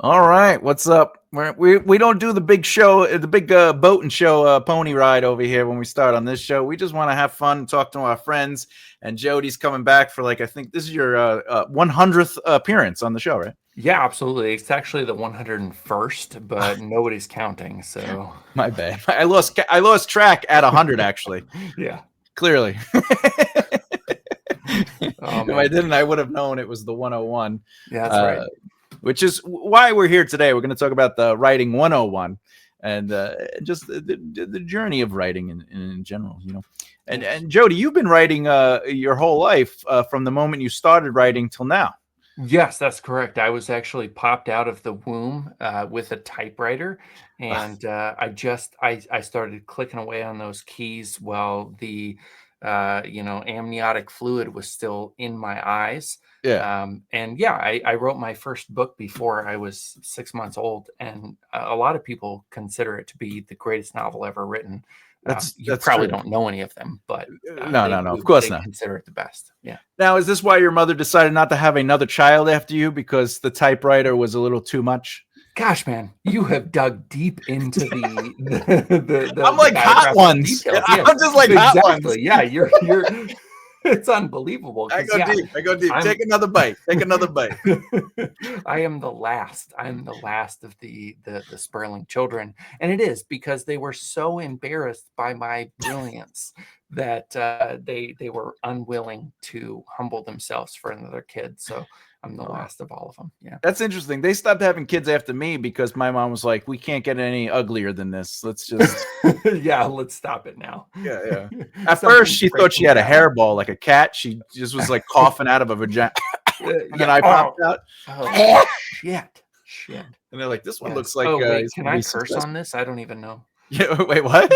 All right, what's up? We don't do the big show, the big boat and show pony ride over here when we start on this show. We just want to have fun, talk to our friends. And Jody's coming back for I think this is your 100th appearance on the show, right? Yeah, absolutely. It's actually the 101st, but nobody's counting. So, My bad. I lost track at 100 actually. yeah. Clearly. Oh, If I man. didn't, I would have known it was the 101. Yeah, that's right. Which is why we're here today. We're going to talk about the writing 101 and just the journey of writing in general, And Jody, you've been writing your whole life from the moment you started writing till now. Yes, that's correct. I was actually popped out of the womb with a typewriter, and I started clicking away on those keys while the amniotic fluid was still in my eyes. Yeah. And yeah, I wrote my first book before I was 6 months old, and a lot of people consider it to be the greatest novel ever written. That's probably true. don't know any of them, but No, of course not. Consider it the best. Yeah. Now, is this why your mother decided not to have another child after you because the typewriter was a little too much? Gosh, man, you have dug deep into the I'm like hot ones. Details. I'm just like hot ones. Yeah, you're it's unbelievable. I go deep. Take another bite. I am the last of the Sperling children, and it is because they were so embarrassed by my brilliance that they were unwilling to humble themselves for another kid. So I'm the last of all of them. Yeah. That's interesting. They stopped having kids after me because my mom was like, we can't get any uglier than this. Let's just yeah, let's stop it now. Yeah. At first she thought she had a hairball like a cat. She just was like coughing out of a vagina. And then I popped out. Oh, shit. And they're like, this one looks like wait, can I curse on this? I don't even know. Yeah, wait, what?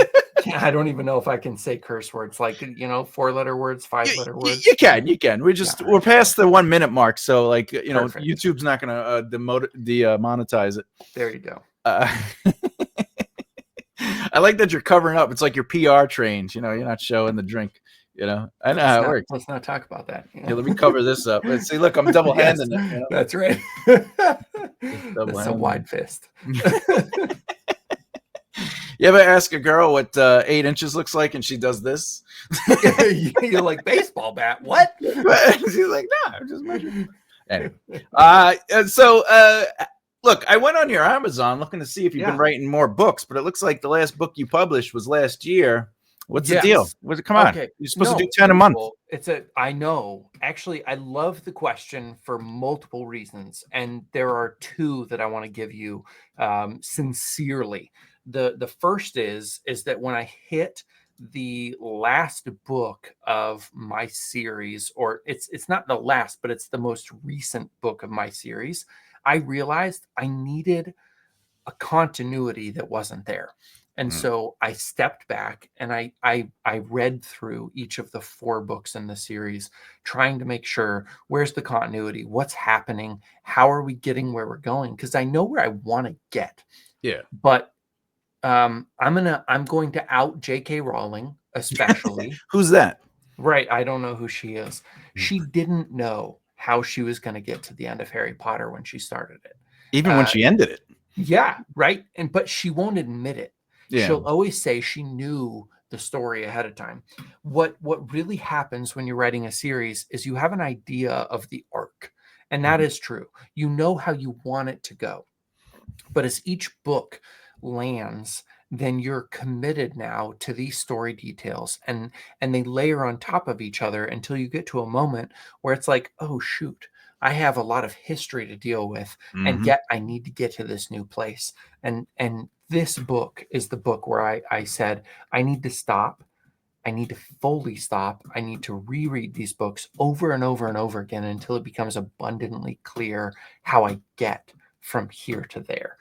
I don't even know if I can say curse words, like 4-letter words, 5-letter words. You can. We're past the 1 minute mark, so Perfect. YouTube's not gonna demonetize it. There you go. I like that you're covering up. It's like your PR trains. You're not showing the drink. I know how it works. Let's not talk about that. Yeah, let me cover this up. Let's see. Look, I'm double-handing it. That's right. That's a wide fist. You ever ask a girl what 8 inches looks like, and she does this? You're like, baseball bat. What? She's like, no, I'm just measuring. Anyway, look, I went on your Amazon looking to see if you've been writing more books, but it looks like the last book you published was last year. What's the deal? Come on. Okay. You're supposed to do 10 a month. I know. Actually, I love the question for multiple reasons. And there are two that I want to give you sincerely. The first is that when I hit the last book of my series, or it's not the last, but it's the most recent book of my series, I realized I needed a continuity that wasn't there. And so I stepped back and I read through each of the 4 books in the series, trying to make sure where's the continuity, what's happening, how are we getting where we're going? Because I know where I want to get. Yeah. But I'm going to out J.K. Rowling, especially. Who's that? Right. I don't know who she is. She didn't know how she was going to get to the end of Harry Potter when she started it. Even when she ended it. Yeah. Right. But she won't admit it. Yeah. She'll always say she knew the story ahead of time. What really happens when you're writing a series is you have an idea of the arc. And that is true. You know how you want it to go. But as each book lands, then you're committed now to these story details, and they layer on top of each other until you get to a moment where it's like, oh shoot, I have a lot of history to deal with, and yet I need to get to this new place. And this book is the book where I said, I need to stop. I need to fully stop. I need to reread these books over and over and over again until it becomes abundantly clear how I get from here to there.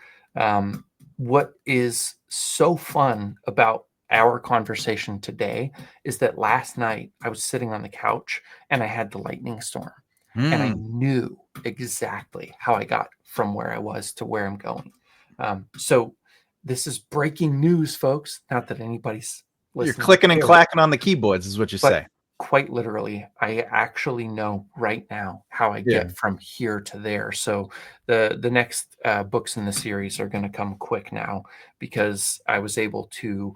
What is so fun about our conversation today is that last night I was sitting on the couch and I had the lightning storm. And I knew exactly how I got from where I was to where I'm going. So this is breaking news, folks. Not that anybody's listening. You're clicking and clacking on the keyboards is what you say. quite literally, I actually know right now how I Yeah. get from here to there. So the next books in the series are going to come quick now because I was able to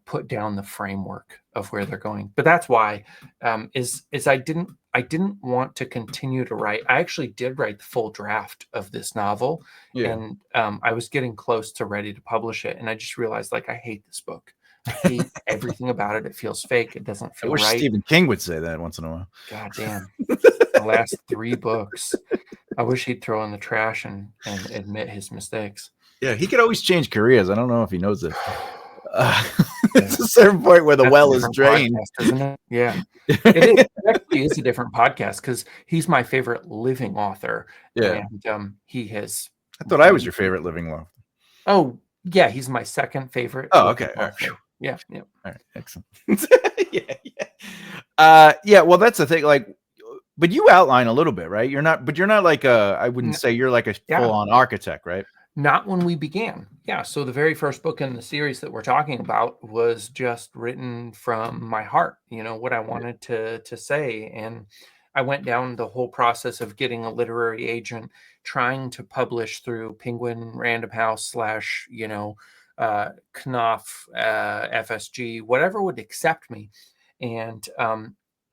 put down the framework of where they're going. But that's why is I didn't want to continue to write. I actually did write the full draft of this novel, Yeah. and I was getting close to ready to publish it, and I just realized like I hate this book. I hate everything about it. It feels fake. It doesn't I feel wish right. Stephen King would say that once in a while. God damn. The last 3 books. I wish he'd throw in the trash and admit his mistakes. Yeah, he could always change careers. I don't know if he knows it. Yeah. It's a certain point where the That's a well is different drained. podcast, isn't it? Yeah. It is. It actually is a different podcast because he's my favorite living author. Yeah. And he has I thought I was your favorite living law. Oh, yeah, he's my second favorite Oh, living okay. All right. author. Yeah, yeah. All right. Excellent. Yeah. Yeah. Well, that's the thing. Like, but you outline a little bit, right? But you're not like I wouldn't N- say you're like a Yeah. full-on architect, right? Not when we began. Yeah. So the very first book in the series that we're talking about was just written from my heart, what I wanted to say. And I went down the whole process of getting a literary agent, trying to publish through Penguin Random House slash, Knopf, FSG, whatever would accept me. And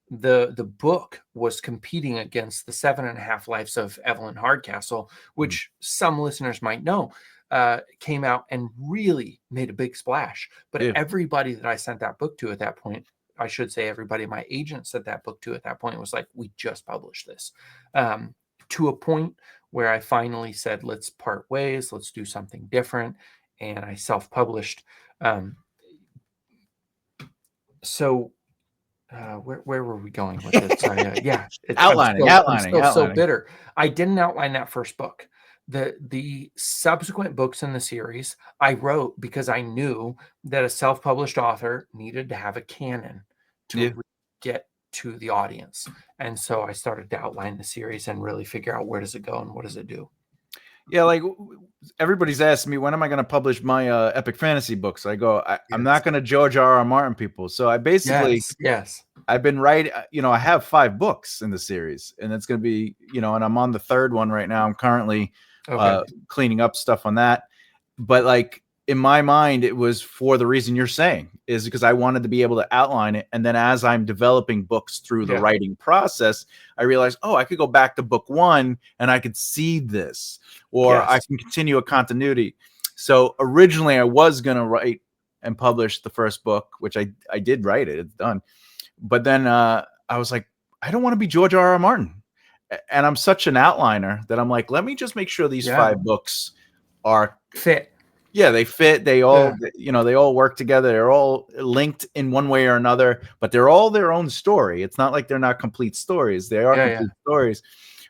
the book was competing against the 7.5 Lives of Evelyn Hardcastle, which some listeners might know, came out and really made a big splash. But Yeah. everybody that I sent that book to at that point, I should say everybody my agent sent that book to at that point was like, we just published this. To a point where I finally said, let's part ways, let's do something different. And I self-published. So where were we going with this? Yeah, Outlining. I'm still so bitter. I didn't outline that first book. The subsequent books in the series I wrote because I knew that a self-published author needed to have a canon to get to the audience. And so I started to outline the series and really figure out where does it go and what does it do. Yeah, like everybody's asking me, when am I going to publish my epic fantasy books? I go, I'm not going to George R.R. Martin people. So I basically, yes. I've been writing, I have 5 books in the series, and it's going to be, and I'm on the 3rd one right now. I'm currently cleaning up stuff on that. But like in my mind, it was for the reason you're saying, is because I wanted to be able to outline it. And then as I'm developing books through the writing process, I realized, I could go back to book 1 and I could see this, or I can continue a continuity. So originally I was going to write and publish the first book, which I did write it. It's done. But then I was like, I don't want to be George R.R. Martin. And I'm such an outliner that I'm like, let me just make sure these 5 books are fit. Yeah, they fit. They all, they all work together. They're all linked in one way or another, but they're all their own story. It's not like they're not complete stories. They are complete stories.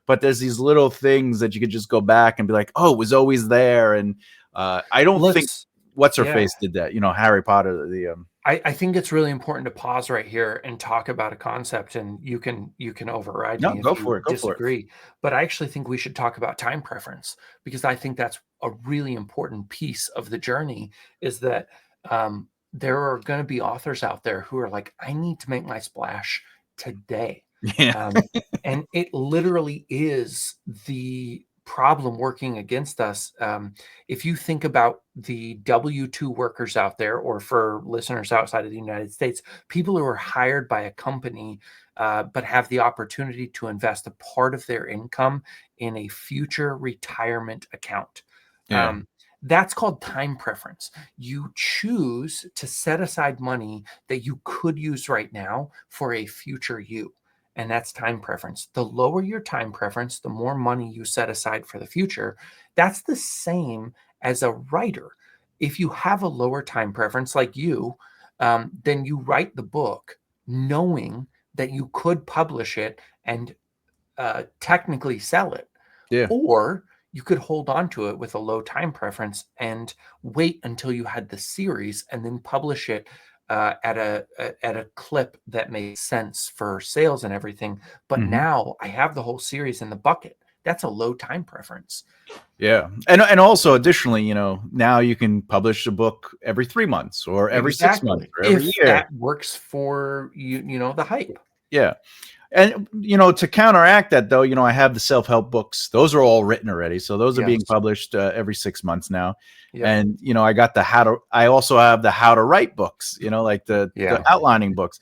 But there's these little things that you could just go back and be like, oh, it was always there. And I don't think what's her face did that. Harry Potter. I think it's really important to pause right here and talk about a concept, and you can override me if you disagree. But I actually think we should talk about time preference, because I think that's a really important piece of the journey, is that there are going to be authors out there who are like, I need to make my splash today. Yeah. And it literally is the problem working against us. If you think about the W-2 workers out there, or for listeners outside of the United States, people who are hired by a company, but have the opportunity to invest a part of their income in a future retirement account. That's called time preference. You choose to set aside money that you could use right now for a future you. And that's time preference. The lower your time preference, the more money you set aside for the future. That's the same as a writer. If you have a lower time preference like you, then you write the book knowing that you could publish it and technically sell it. Yeah. Or you could hold on to it with a low time preference and wait until you had the series and then publish it at a clip that made sense for sales and everything. But now I have the whole series in the bucket. That's a low time preference. Yeah. And also additionally, now you can publish a book every 3 months or every 6 months Exactly. or every If year. that works for the hype. Yeah. And to counteract that though, I have the self-help books. Those are all written already. So those are being Yes. published every 6 months now. Yep. And I also have the how to write books, like the outlining books.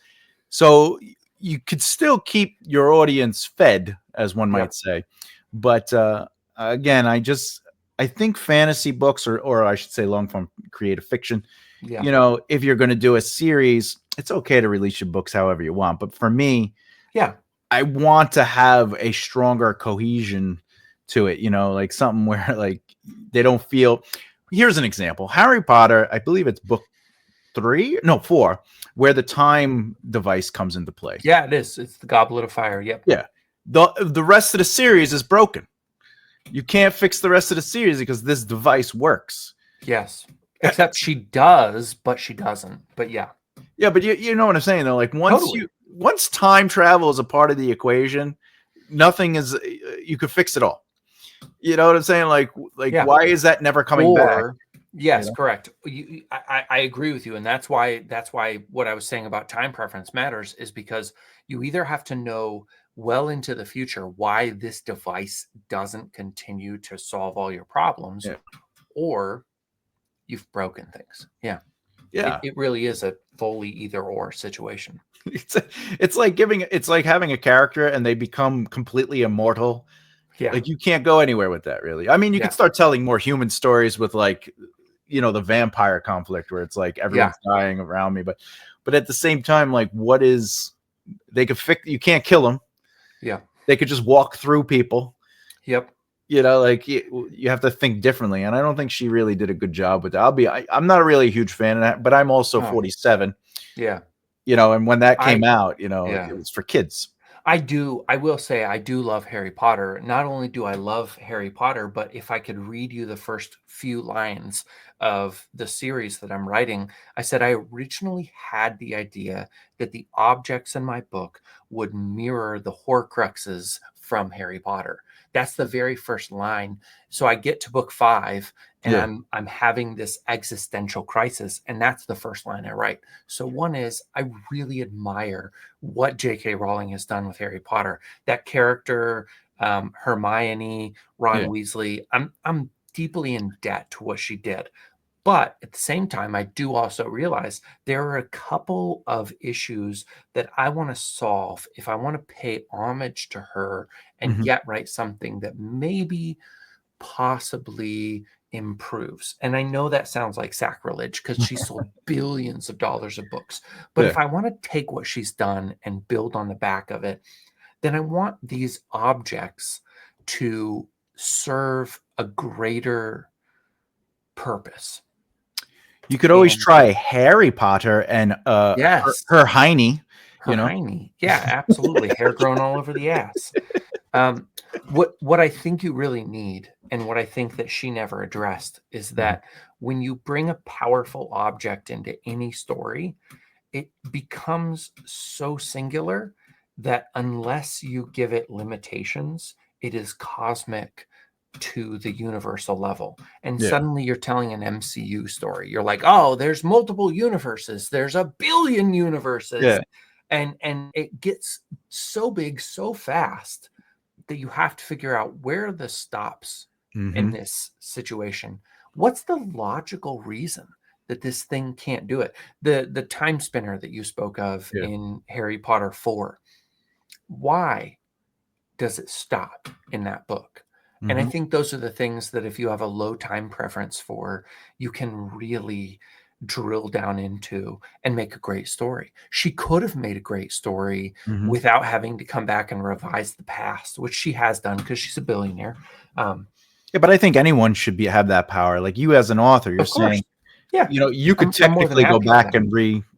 So you could still keep your audience fed, as one might say. But again, I think fantasy books, or I should say long form creative fiction, if you're going to do a series, it's okay to release your books however you want. But for me, I want to have a stronger cohesion to it, like something where like they don't feel. Here's an example. Harry Potter, I believe it's book 4, where the time device comes into play. Yeah, it is. It's the Goblet of Fire. Yep. Yeah. The rest of the series is broken. You can't fix the rest of the series because this device works. Yes. Except she does, but she doesn't. But yeah. Yeah, but you know what I'm saying though. Like once time travel is a part of the equation, nothing is. You could fix it all. You know what I'm saying? Like why is that never coming back? Yes, correct. I agree with you, and that's why what I was saying about time preference matters, is because you either have to know well into the future why this device doesn't continue to solve all your problems, or you've broken things. Yeah. It really is a fully either or situation. It's like having a character and they become completely immortal. Yeah. Like you can't go anywhere with that, really. I mean, you could start telling more human stories with like, the vampire conflict where it's like everyone's dying around me, but at the same time, like they could fix, you can't kill them. Yeah. They could just walk through people. Yep. Like you have to think differently. And I don't think she really did a good job with that. I'm not really a huge fan of that, but I'm also 47. Yeah. And when that came out, it was for kids. I will say I do love Harry Potter. Not only do I love Harry Potter, but if I could read you the first few lines of the series that I'm writing, I said I originally had the idea that the objects in my book would mirror the Horcruxes from Harry Potter. That's the very first line. So I get to book 5 and I'm having this existential crisis. And that's the first line I write. So one is, I really admire what J.K. Rowling has done with Harry Potter. That character, Hermione, Ron Weasley, I'm deeply in debt to what she did. But at the same time, I do also realize there are a couple of issues that I want to solve if I want to pay homage to her and yet write something that maybe possibly improves. And I know that sounds like sacrilege because she sold billions of dollars of books. But if I want to take what she's done and build on the back of it, then I want these objects to serve a greater purpose. You could always try Harry Potter and her Heine. Heine. Yeah, absolutely. Hair growing all over the ass. What I think you really need, and what I think that she never addressed, is that when you bring a powerful object into any story, it becomes so singular that unless you give it limitations, it is cosmic to the universal level. And suddenly you're telling an MCU story. You're like, oh, there's multiple universes. There's a billion universes. Yeah. And it gets so big so fast that you have to figure out where are the stops in this situation. What's the logical reason that this thing can't do it? The time spinner that you spoke of in Harry Potter 4. Why does it stop in that book? And I think those are the things that if you have a low time preference for, you can really drill down into and make a great story. She could have made a great story without having to come back and revise the past, which she has done because she's a billionaire. But I think anyone should have that power. Like you as an author, you're saying, you could technically go back and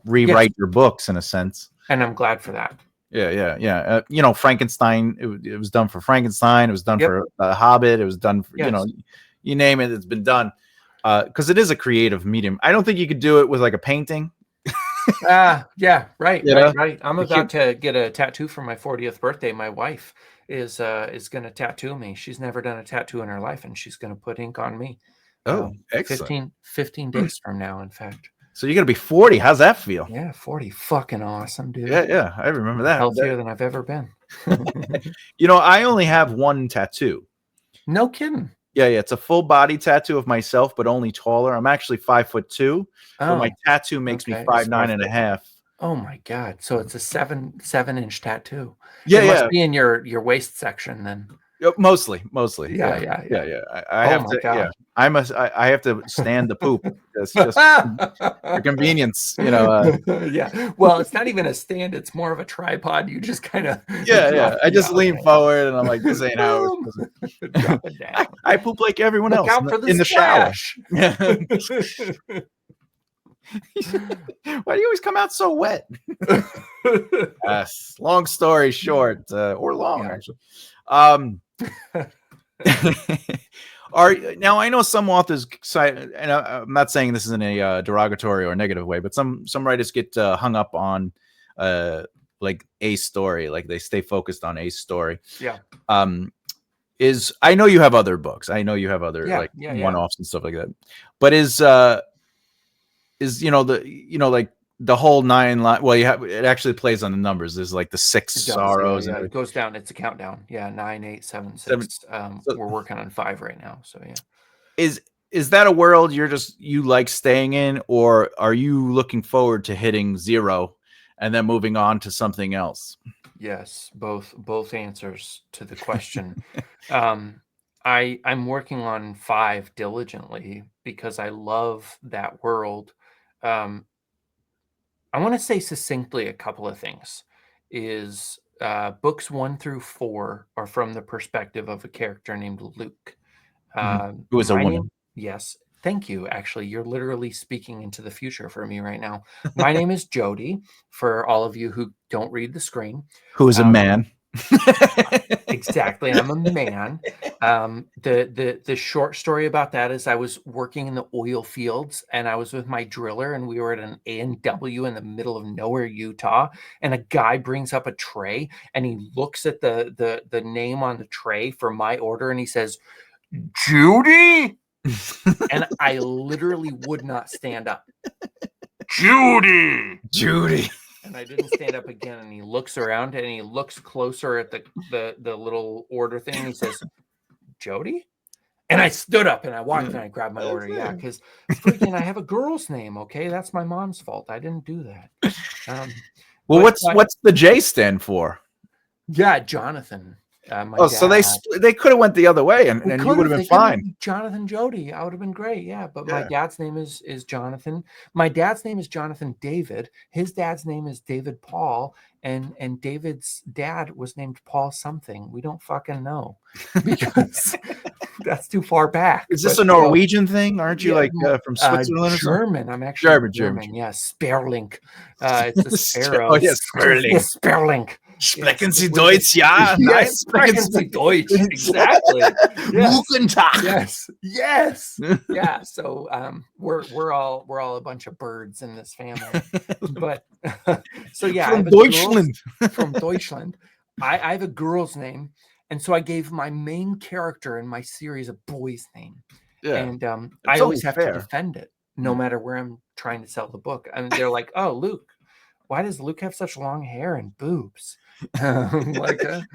rewrite your books in a sense. And I'm glad for that. Yeah. Frankenstein, it was done for Frankenstein. It was done for The Hobbit. It was done for, you name it, it's been done. Because it is a creative medium. I don't think you could do it with like a painting. Right. I'm about to get a tattoo for my 40th birthday. My wife is going to tattoo me. She's never done a tattoo in her life, and she's going to put ink on me. Oh, excellent. 15 days from now, in fact. So you're gonna be 40. How's that feel? Yeah, 40. Fucking awesome, dude. Yeah, I remember that. Healthier than I've ever been. I only have one tattoo. No kidding. Yeah, it's a full body tattoo of myself, but only taller. I'm actually 5'2", but my tattoo makes me 5'9.5". Oh my god! So it's a 7-inch tattoo. Yeah, it must be in your waist section then. Mostly. Yeah. I have to. God. Yeah, I have to stand the poop. It's just for convenience, Yeah. Well, it's not even a stand; it's more of a tripod. You just kind of. Yeah. I just lean forward, and I'm like, "This ain't how it's drop it down." I poop like everyone else in the shower. Why do you always come out so wet? Yes. Long story short, or long actually. Now I know some authors, and I'm not saying this is in a derogatory or negative way, but some writers get hung up on like a story, like they stay focused on a story. Yeah. I know you have other books. I know you have other one-offs and stuff like that. But like the whole 9 line. Well, it actually plays on the numbers. There's like the 6 sorrows. Yeah, it goes down. It's a countdown. Yeah, 9, 8, 7, 6. We're working on 5 right now. So yeah. Is that a world you like staying in, or are you looking forward to hitting 0 and then moving on to something else? Yes, both answers to the question. I'm working on 5 diligently because I love that world. I want to say succinctly a couple of things. Is books 1 through 4 are from the perspective of a character named Luke, who is a woman. Yes, thank you. Actually, you're literally speaking into the future for me right now. My name is Jody. For all of you who don't read the screen, who is a man. Exactly. I'm a man. The short story about that is I was working in the oil fields and I was with my driller and we were at an A&W in the middle of nowhere, Utah. And a guy brings up a tray and he looks at the name on the tray for my order and he says, "Judy?" And I literally would not stand up. Judy. And I didn't stand up again. And he looks around and he looks closer at the little order thing. And he says, "Jody?" And I stood up and I walked and I grabbed my order. Yeah, because freaking I have a girl's name. Okay, that's my mom's fault. I didn't do that. Well, what's the J stand for? Yeah, Jonathan. So they could have went the other way and you would have been fine. Jonathan Jody, I would have been great. Yeah, but my dad's name is Jonathan. My dad's name is Jonathan David. His dad's name is David Paul, and David's dad was named Paul something. We don't fucking know because that's too far back. Is this a Norwegian thing? Aren't you from Switzerland? German. I'm actually German. Yeah, Sperling. It's the sparrow. Sperling. Sperling. Sprechen Sie Deutsch? Ja. Yes, sprechen Sie Deutsch. Exactly. Guten Tag. Yes. Yeah. So we're all a bunch of birds in this family. But so yeah, from Deutschland. From Deutschland. I have a girl's name, and so I gave my main character in my series a boy's name. Yeah. And I always have to defend it, no matter where I'm trying to sell the book. And they're like, "Oh, Luke, why does Luke have such long hair and boobs?"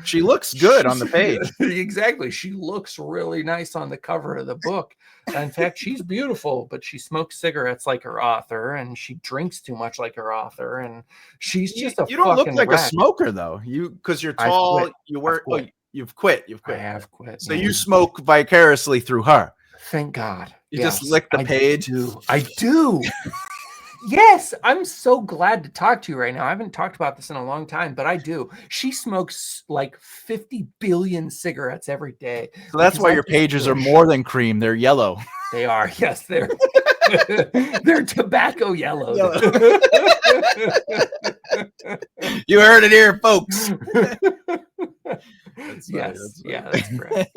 She looks good on the page. Exactly. She looks really nice on the cover of the book. In fact, she's beautiful, but she smokes cigarettes like her author and she drinks too much like her author. And she's just you don't look like a smoker though. Because you're tall, you work. You've quit. I have quit. So you smoke vicariously through her. Thank God. You just lick the page. I do. Yes, I'm so glad to talk to you right now. I haven't talked about this in a long time, but I do. She smokes like 50 billion cigarettes every day. So that's why your pages are more than cream. They're yellow. They are. Yes, they're they're tobacco yellow. You heard it here, folks. That's correct.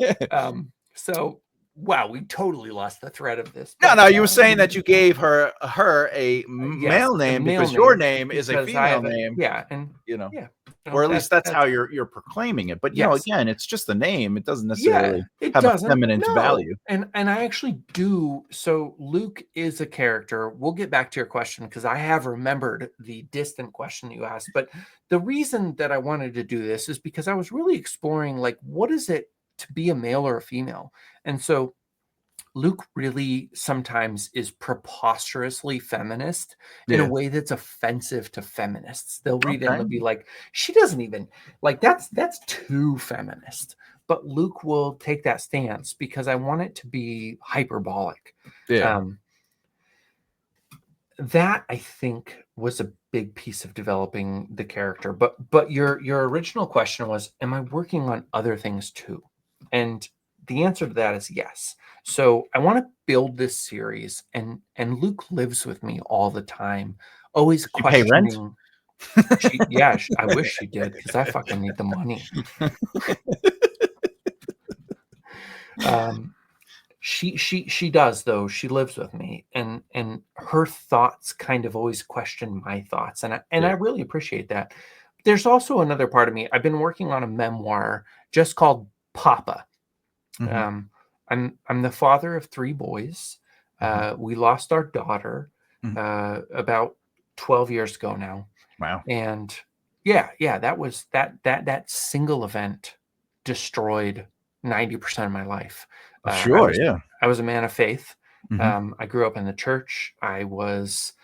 So wow, we totally lost the thread of this. No, you were saying that you gave her a male name because your name is a female name. Yeah, and Yeah. No, or at least that's how that's you're proclaiming it. But yes. again, it's just a name. It doesn't Yeah, necessarily it have a doesn't. feminine No. value. And I actually do. So Luke is a character. We'll get back to your question because I have remembered the distant question you asked. But the reason that I wanted to do this is because I was really exploring like what is it to be a male or a female? And so Luke really sometimes is preposterously feminist in a Yeah. way that's offensive to feminists. They'll read it and Okay. they'll be like, she doesn't even like that's too feminist. But Luke will take that stance because I want it to be hyperbolic. Yeah. Um, that I think was a big piece of developing the character. But your original question was, am I working on other things too? And the answer to that is yes. So I want to build this series, and Luke lives with me all the time, always You pay rent? questioning. She, yeah, I wish she did because I fucking need the money. Um, she does though. She lives with me, and her thoughts kind of always question my thoughts, and I Yeah. really appreciate that. There's also another part of me. I've been working on a memoir just called Papa. Mhm. Um, I'm the father of 3 boys. Mhm. We lost our daughter Mhm. about 12 years ago now, Wow. and yeah, that was that single event destroyed 90% of my life. Uh, I Sure. was Yeah. I was a man of faith. Mhm. I grew up in the church. I was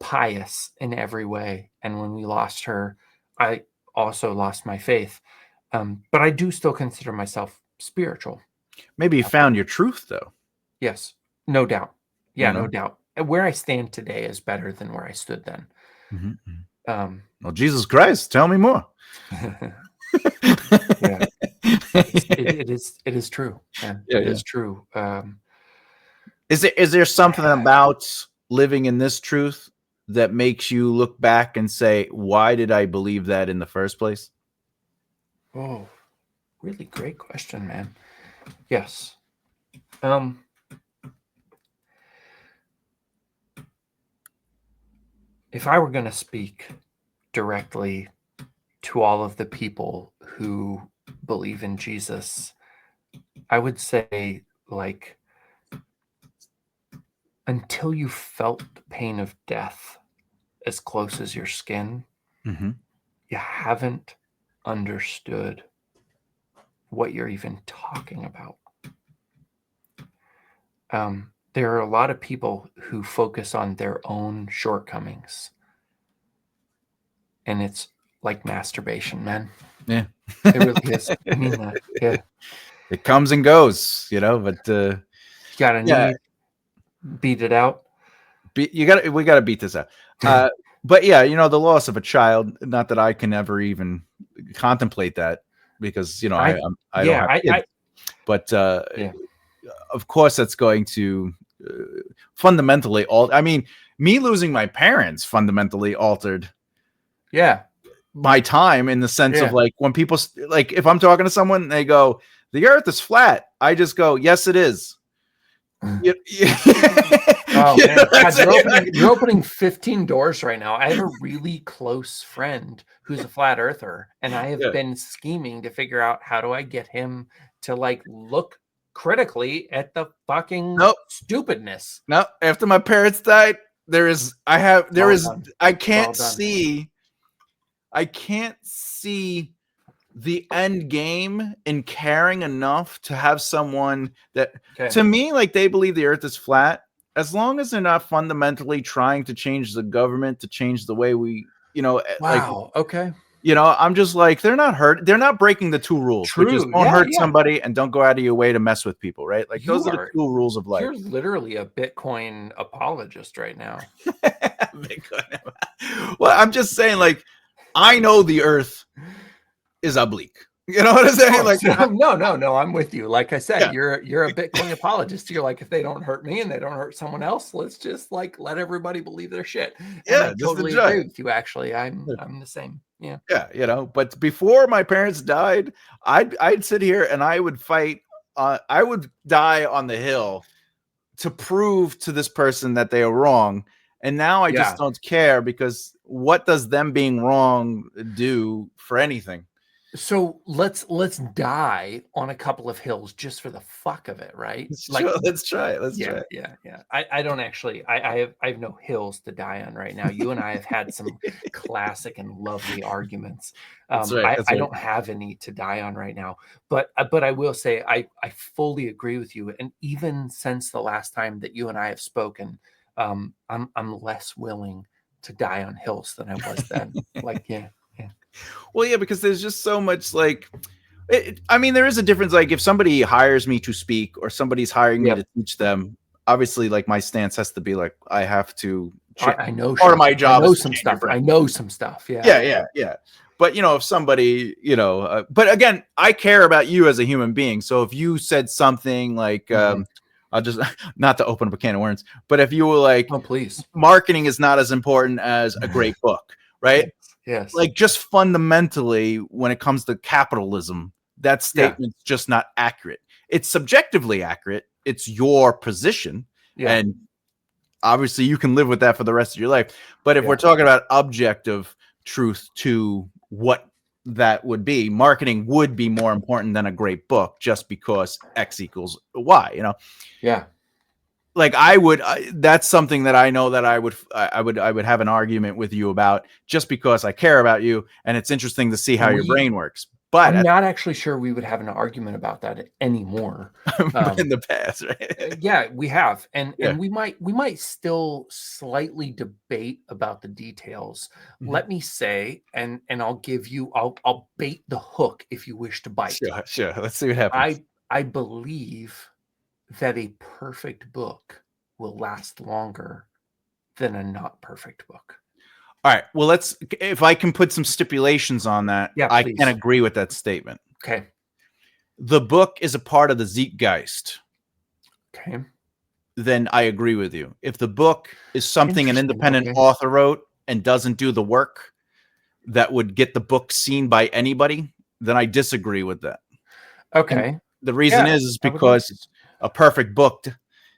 pious in every way, and when we lost her, I also lost my faith. But I do still consider myself spiritual. Maybe you found your truth, though. Yes, no doubt. You Yeah, no know. doubt. And where I stand today is better than where I stood then. Mhm. Mhm. Um, Well, Jesus Christ, tell me more. yeah. It is true, man. Yeah. It Yeah. is true. Is there something about living in this truth that makes you look back and say, "Why did I believe that in the first place?" Oh, really great question, man. Yes. Um, if I were going to speak directly to all of the people who believe in Jesus, I would say, like, until you felt the pain of death as close as your skin, Mhm. you haven't understood what you're even talking about. There are a lot of people who focus on their own shortcomings, and it's like masturbation, man. Yeah. It really is. I mean that. Yeah. It comes and goes, but You got a yeah, need, beat it out. we got to beat this out. But yeah, the loss of a child, not that I can ever even contemplate that because, I I don't yeah, have kids, but yeah. of course that's going to fundamentally alter. I mean, me losing my parents fundamentally altered Yeah. my time in the sense of Yeah. like when people like if I'm talking to someone and they go, "The earth is flat," I just go, "Yes, it is." You, Oh you know man, what I'm God, saying? you're opening 15 doors right now. I have a really close friend who's a flat earther, and I have Yeah. been scheming to figure out how do I get him to like look critically at the fucking Nope. stupidness. No. After my parents died, Well done. I Well can't done. see. I can't see the end game in caring enough to have someone that Okay. to me like they believe the earth is flat as long as they're not fundamentally trying to change the government to change the way we like Wow. Okay. I'm just like they're not breaking the 2 rules, which is True. don't Yeah. hurt Yeah. somebody and don't go out of your way to mess with people, right? Like You those are the are. 2 rules of life. You're literally a Bitcoin apologist right now. Well, I'm just saying, like, I know the earth is oblique. You know what I'm saying? Like, No. I'm with you. Like I said, yeah, you're a Bitcoin apologist. You're like, if they don't hurt me and they don't hurt someone else, let's just like let everybody believe their shit. And I yeah, just totally enjoy agree it. with you. Actually, I'm the same. Yeah. Yeah, but before my parents died, I'd sit here and I would fight. I would die on the hill to prove to this person that they are wrong, And now I Yeah. just don't care, because what does them being wrong do for anything? So let's die on a couple of hills just for the fuck of it, right? Like, Sure, let's try it. Let's try yeah, it. yeah. I don't actually. I have no hills to die on right now. You and I have had some classic and lovely arguments. That's right. That's I right. don't have any to die on right now, but I will say I fully agree with you. And even since the last time that you and I have spoken, I'm less willing to die on hills than I was then. Like, yeah. Well, yeah, because there's just so much like, I mean, there is a difference. Like, if somebody hires me to speak, or somebody's hiring me Yep. to teach them, obviously, like, my stance has to be like, I have to. I know part of my I job know is to some change your stuff. I brain. know some stuff. Yeah. Yeah. But if somebody, but again, I care about you as a human being. So if you said something like, Mhm. I'll just not to open up a can of worms, but if you were like, Oh, please. marketing is not as important as a great book, right? Yes. Like, just fundamentally, when it comes to capitalism, that statement's just not accurate. It's subjectively accurate. It's your position. Yeah. And obviously you can live with that for the rest of your life. But if we're talking about objective truth to what that would be, marketing would be more important than a great book, just because X equals Y, Yeah. Like, that's something that I know that I would have an argument with you about, just because I care about you, and it's interesting to see how your brain works. But I'm not actually sure we would have an argument about that anymore. In the past, right? Yeah, we have, and Yeah. we might still slightly debate about the details. Let me say, and I'll bait the hook if you wish to bite. Sure. Let's see what happens. I believe that a perfect book will last longer than a not perfect book. All right. Well, if I can put some stipulations on that, Yeah, I please. can agree with that statement. Okay. The book is a part of the zeitgeist. Okay. Then I agree with you. If the book is something an independent Okay. author wrote and doesn't do the work that would get the book seen by anybody, then I disagree with that. Okay. And the reason is because a perfect book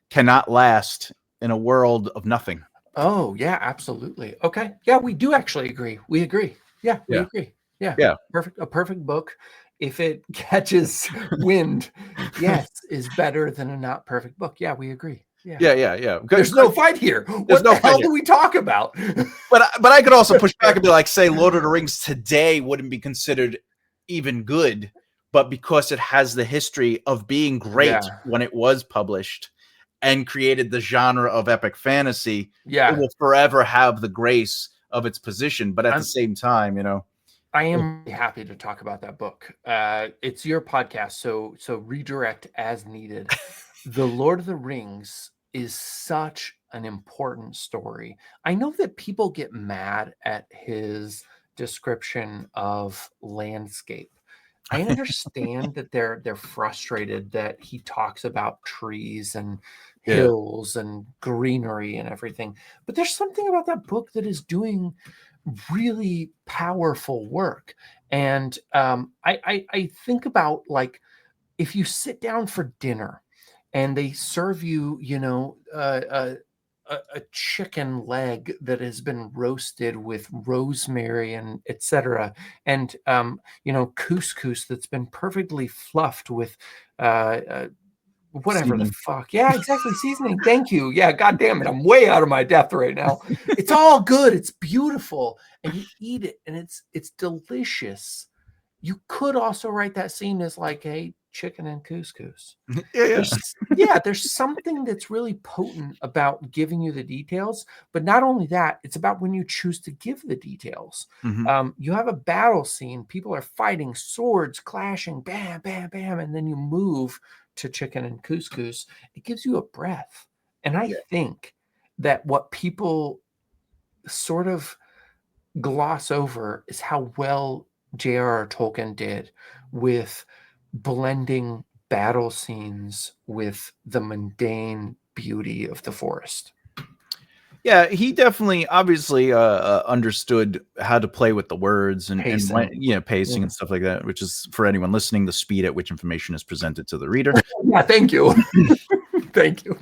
cannot last in a world of nothing. Oh, yeah, absolutely. Okay. Yeah, we do actually agree. We agree. Yeah, we agree. Yeah. Yeah. A perfect book, if it catches wind, yes, is better than a not perfect book. Yeah, we agree. Yeah. There's no fight here. What the hell do we talk about? But I could also push back and be like, say, Lord of the Rings today wouldn't be considered even good, but because it has the history of being great when it was published and created the genre of epic fantasy, it will forever have the grace of its position. But at the same time, I am really happy to talk about that book. It's your podcast, so redirect as needed. The Lord of the Rings is such an important story. I know that people get mad at his description of landscape. I understand that they're frustrated that he talks about trees and hills and greenery and everything. But there's something about that book that is doing really powerful work. And I think about, like, if you sit down for dinner and they serve you, a chicken leg that has been roasted with rosemary and etc., and couscous that's been perfectly fluffed with whatever the fuck. Yeah, exactly. Seasoning. Thank you. Yeah, god damn it, I'm way out of my depth right now. It's all good, it's beautiful, and you eat it and it's delicious. You could also write that scene as like, hey, chicken and couscous. There's something that's really potent about giving you the details. But not only that, it's about when you choose to give the details. You have a battle scene, people are fighting, swords clashing, bam, bam, bam, and then you move to chicken and couscous. It gives you a breath. And I think that what people sort of gloss over is how well J.R.R. Tolkien did with blending battle scenes with the mundane beauty of the forest. Yeah, he definitely, obviously, understood how to play with the words and pacing and stuff like that, which is, for anyone listening, the speed at which information is presented to the reader. Yeah, thank you. Thank you.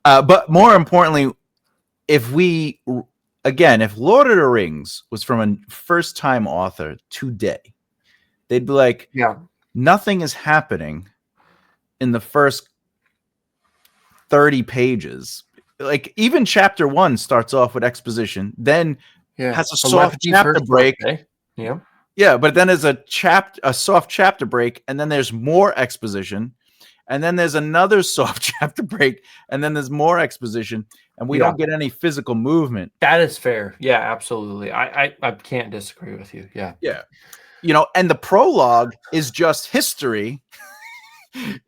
But more importantly, if we again, if Lord of the Rings was from a first time author today, they'd be like, Yeah. nothing is happening in the first 30 pages. Like even chapter 1 starts off with exposition, then Yeah. has a soft Telepathy chapter first break. birthday. Yeah. Yeah, but then there's a soft chapter break, and then there's more exposition, and then there's another soft chapter break, and then there's more exposition, and we Yeah. don't get any physical movement. That is fair. Yeah, absolutely. I can't disagree with you. Yeah. Yeah. You know, and the prologue is just history.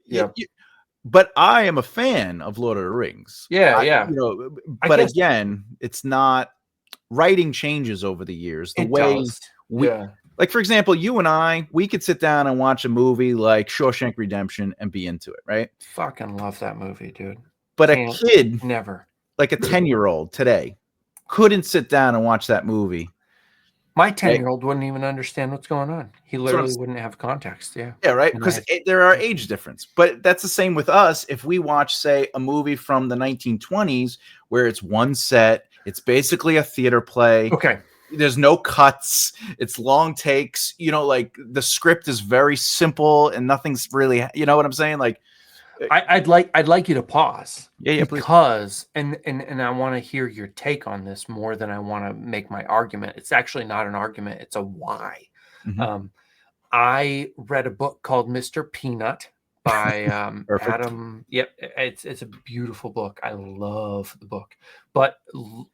Yeah. But I am a fan of Lord of the Rings. Yeah. Yeah. You know, I but guess again, it's not writing changes over the years. The it way does. we Yeah. like, for example, you and I, we could sit down and watch a movie like Shawshank Redemption and be into it, right? Fucking love that movie, dude. But a Can't kid, never. like a 10-year-old today, couldn't sit down and watch that movie. My Right? 10-year-old wouldn't even understand what's going on. He literally wouldn't have context. Yeah. Yeah, right. And Because there are age difference, but that's the same with us. If we watch, say, a movie from the 1920s where it's one set, it's basically a theater play. Okay. There's no cuts. It's long takes. You know, like the script is very simple and nothing's really. You know what I'm saying? Like, I'd like you to pause. yeah, please. Because and I want to hear your take on this more than I want to make my argument. It's actually not an argument, it's a why. Mm-hmm. I read a book called Mr. Peanut by Adam. Yep, it's a beautiful book. I love the book, but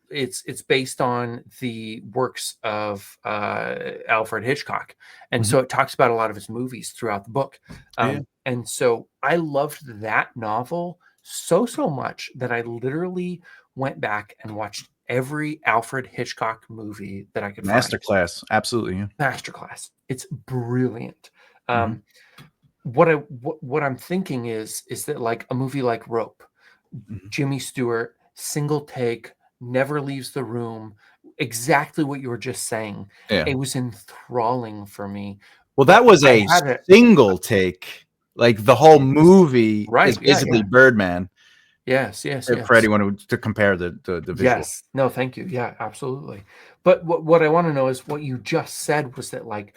it's based on the works of Alfred Hitchcock, and so it talks about a lot of his movies throughout the book. And so I loved that novel so much that I literally went back and watched every Alfred Hitchcock movie that I could find. Masterclass, absolutely. Yeah. Masterclass. It's brilliant. What I'm thinking is that like a movie like Rope, Jimmy Stewart, single take, never leaves the room. Exactly what you were just saying. Yeah. It was enthralling for me. Well, that was a single take. Like the whole movie is basically Birdman. Yes. For anyone to compare the visual. Yes. No, thank you. Yeah, absolutely. But what I want to know is what you just said was that like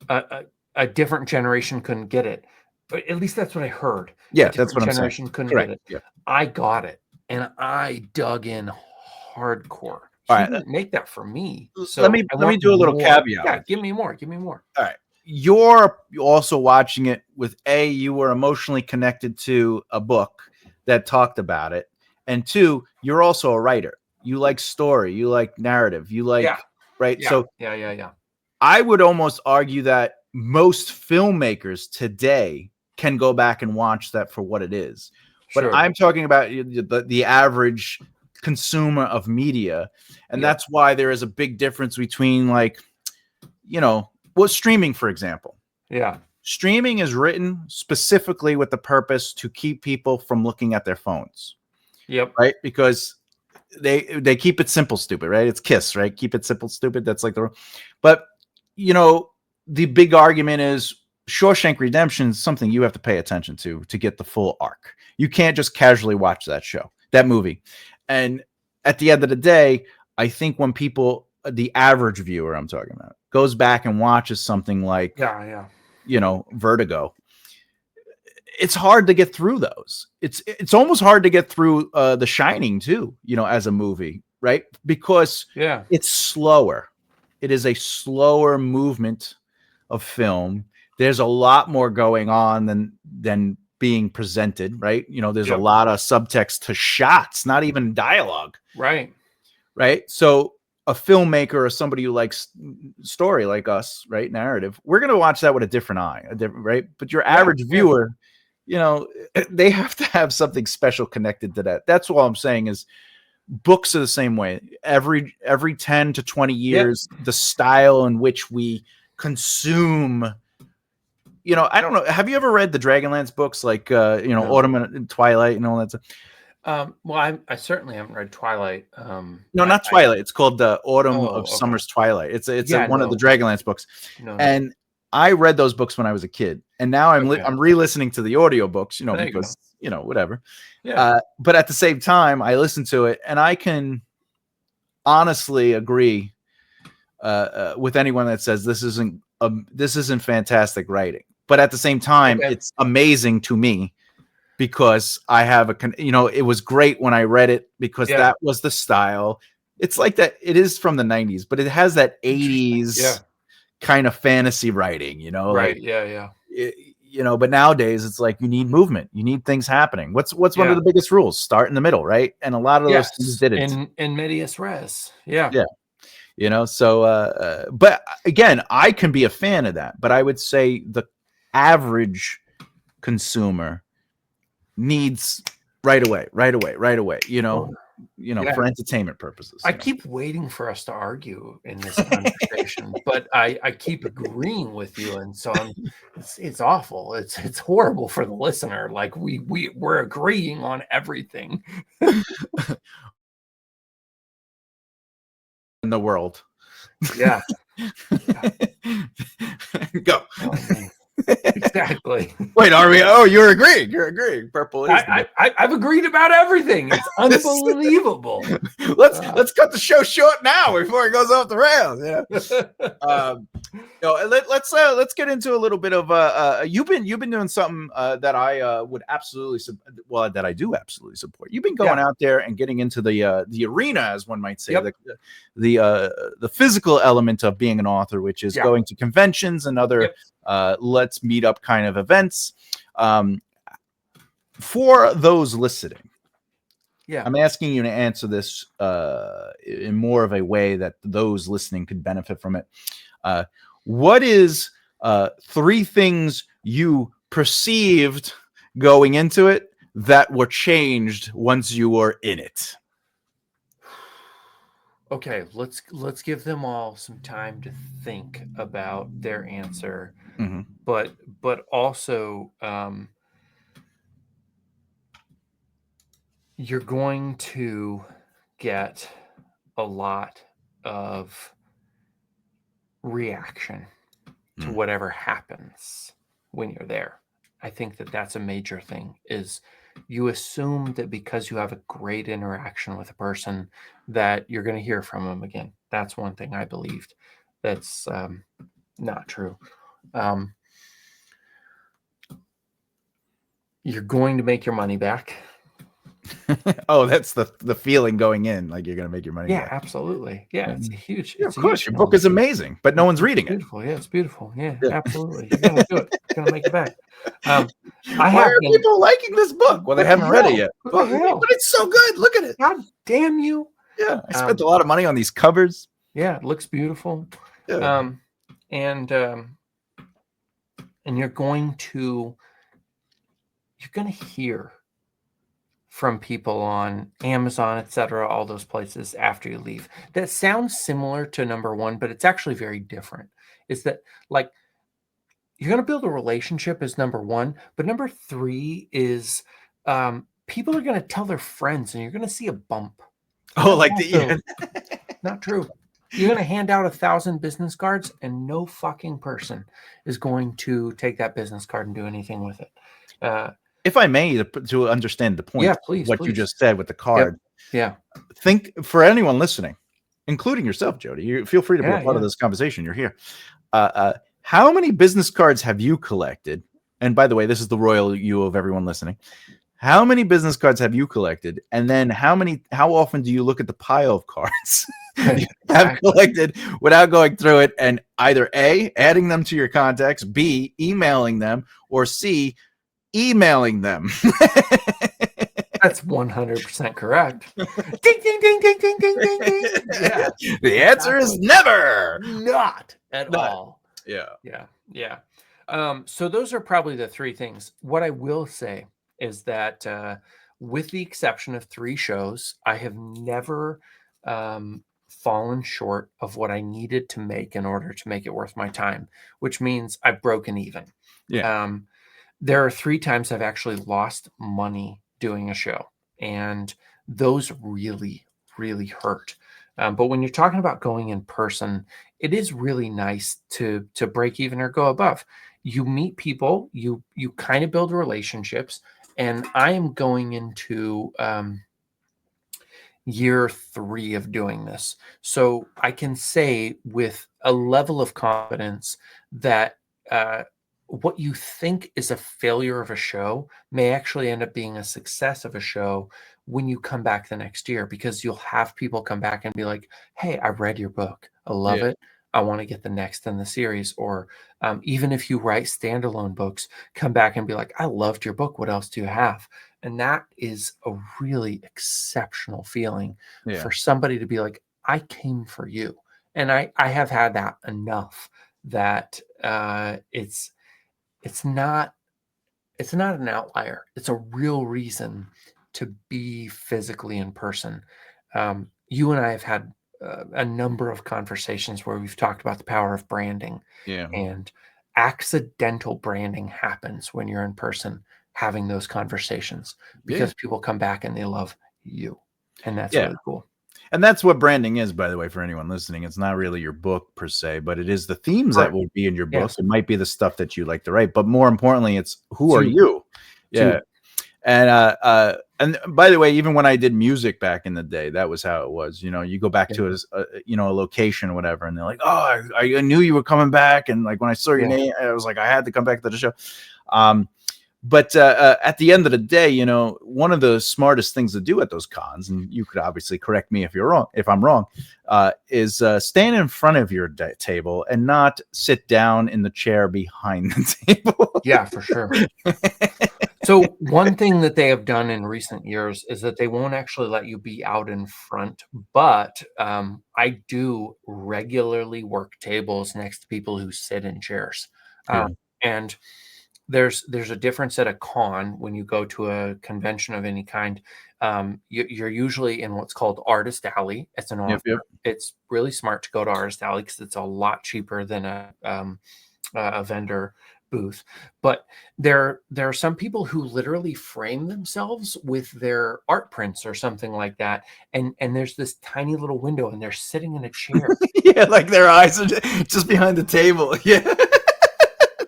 a different generation couldn't get it. But at least that's what I heard. Yeah, that's what I'm saying. Generation couldn't get it. Yeah. I got it, and I dug in hardcore. All right, didn't make that for me. So let me do a little caveat. Yeah, give me more. All right. You're also watching it with you were emotionally connected to a book that talked about it, and 2, you're also a writer. You like story, you like narrative, you like right. Yeah. So yeah. I would almost argue that most filmmakers today can go back and watch that for what it is. But I'm talking about the average consumer of media, and that's why there is a big difference between like, streaming, for example. Yeah. Streaming is written specifically with the purpose to keep people from looking at their phones. Yep. Right? Because they keep it simple, stupid, right? It's KISS, right? Keep it simple, stupid. That's like but the big argument is Shawshank Redemption is something you have to pay attention to get the full arc. You can't just casually watch that movie. And at the end of the day, I think when people, the average viewer I'm talking about, goes back and watches something like, Vertigo, it's hard to get through those. It's almost hard to get through The Shining too, as a movie, right? Because it's slower. It is a slower movement of film. There's a lot more going on than being presented, right? There's a lot of subtext to shots, not even dialogue. Right. So a filmmaker or somebody who likes story like us, right? Narrative, we're going to watch that with a different eye, right? But your average viewer, they have to have something special connected to that. That's all I'm saying is books are the same way. Every 10 to 20 years, the style in which we consume, I don't know. Have you ever read the Dragonlance books like, Autumn and Twilight and all that stuff? Well, I certainly haven't read Twilight. No, not Twilight. It's called the Autumn of Summer's Twilight. It's one of the Dragonlance books. No. And I read those books when I was a kid, and now I'm re-listening to the audiobooks, because whatever. Yeah. But at the same time, I listen to it, and I can honestly agree with anyone that says this isn't fantastic writing. But at the same time, it's amazing to me because I have it was great when I read it because that was the style. It's like that. It is from the 90s, but it has that 80s kind of fantasy writing, Right. Like, but nowadays it's like you need movement, you need things happening. What's one of the biggest rules? Start in the middle, right? And a lot of those things didn't. In medias res. Yeah. So but again, I can be a fan of that, but I would say the average consumer needs right away, for entertainment purposes. I keep waiting for us to argue in this conversation, but I keep agreeing with you, and so it's awful. It's horrible for the listener. Like we're agreeing on everything in the world. Yeah. Go. Exactly. Wait, are we? Oh, you're agreeing. Purple is. I've agreed about everything. It's unbelievable. Let's cut the show short now before it goes off the rails. Let's get into a little bit of you've been doing something that I would absolutely that I do absolutely support. You've been going out there and getting into the arena, as one might say, the physical element of being an author, which is going to conventions and other let's meet up kind of events. For those listening, I'm asking you to answer this in more of a way that those listening could benefit from it. What is 3 things you perceived going into it that were changed once you were in it? Okay, let's give them all some time to think about their answer, but also you're going to get a lot of reaction to whatever happens when you're there. I think that's a major thing, is you assume that because you have a great interaction with a person that you're going to hear from them again. That's one thing I believed. That's not true. You're going to make your money back. Oh, that's the feeling going in, like you're going to make your money back. Yeah, absolutely. Yeah, it's a huge. Of course, your book is amazing, but no one's reading it. Beautiful. Yeah, it's beautiful. Yeah, absolutely. You're going to do it. You're going to make it back. Why are people liking this book? Well, they haven't read it yet. But it's so good. Look at it. God damn you. Yeah, I spent a lot of money on these covers. Yeah, it looks beautiful. Yeah. And you're going to hear from people on Amazon, etc., all those places after you leave. That sounds similar to number 1, but it's actually very different. Is that like you're going to build a relationship as number 1, but number 3 is people are going to tell their friends, and you're going to see a bump. Oh, like not true. You're going to hand out 1,000 business cards, and no fucking person is going to take that business card and do anything with it. If I may, to understand the point, please. You just said with the card. Yeah. Think, for anyone listening, including yourself, Jody, you feel free to be a part of this conversation. You're here. How many business cards have you collected? And by the way, this is the royal you of everyone listening. How many business cards have you collected? And then how often do you look at the pile of cards you have collected without going through it and either A, adding them to your contacts, B, emailing them, or C, emailing them? That's 100% correct. Ding, ding, ding, ding, ding, ding, ding, ding. Yeah. The answer is never. Not at all. Yeah. So those are probably the 3 things. What I will say is that with the exception of 3 shows, I have never fallen short of what I needed to make in order to make it worth my time, which means I've broken even. Yeah. There are 3 times I've actually lost money doing a show, and those really, really hurt. But when you're talking about going in person, it is really nice to break even or go above. You meet people, you kind of build relationships, and I am going into year 3 of doing this. So I can say with a level of confidence that what you think is a failure of a show may actually end up being a success of a show when you come back the next year, because you'll have people come back and be like, hey, I read your book. I love Yeah. it. I want to get the next in the series. Or even if you write standalone books, come back and be like, I loved your book. What else do you have? And that is a really exceptional feeling Yeah. for somebody to be like, I came for you. And I have had that enough that it's not an outlier. It's a real reason to be physically in person. You and I have had a number of conversations where we've talked about the power of branding, Yeah. and accidental branding happens when you're in person having those conversations, Yeah. because people come back and they love you. And that's Yeah. really cool. And that's what branding is, by the way, for anyone listening. It's not really your book per se, but it is the themes that Correct. will be in your book. Yes. It might be the stuff that you like to write, but more importantly, it's who are Two. you? Yeah. Two. And by the way, even when I did music back in the day, that was how it was. You know, you go back to a location or whatever, and they're like, "Oh, I knew you were coming back," and like when I saw your name, I was like, I had to come back to the show. But at the end of the day, you know, one of the smartest things to do at those cons, and you could obviously correct me if I'm wrong, is stand in front of your table and not sit down in the chair behind the table. Yeah, for sure. So one thing that they have done in recent years is that they won't actually let you be out in front, but I do regularly work tables next to people who sit in chairs. Yeah. And there's a difference at a con when you go to a convention of any kind. You're usually in what's called Artist Alley. It's an Yep. offer. Yep. It's really smart to go to Artist Alley because it's a lot cheaper than a vendor booth. But there are some people who literally frame themselves with their art prints or something like that, and there's this tiny little window and they're sitting in a chair. Yeah, like their eyes are just behind the table. Yeah.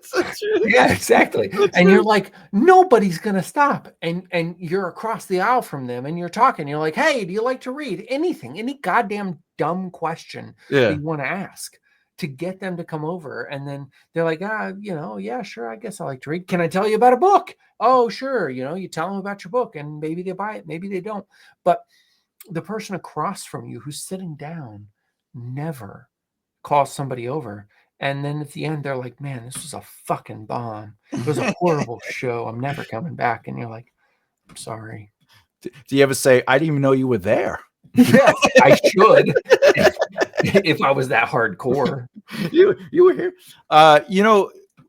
So true. Yeah, exactly. So And you're true. like, nobody's gonna stop. And you're across the aisle from them and you're talking. You're like, hey, do you like to read? Anything, any goddamn dumb question that Yeah. you want to ask to get them to come over. And then they're like, yeah, sure, I guess I like to read. Can I tell you about a book? Oh, sure. You tell them about your book and maybe they buy it, maybe they don't. But the person across from you who's sitting down never calls somebody over. And then at the end, they're like, man, this was a fucking bomb. It was a horrible show. I'm never coming back. And you're like, I'm sorry. Do you ever say, I didn't even know you were there? Yes, I should. If I was that hardcore. You were here.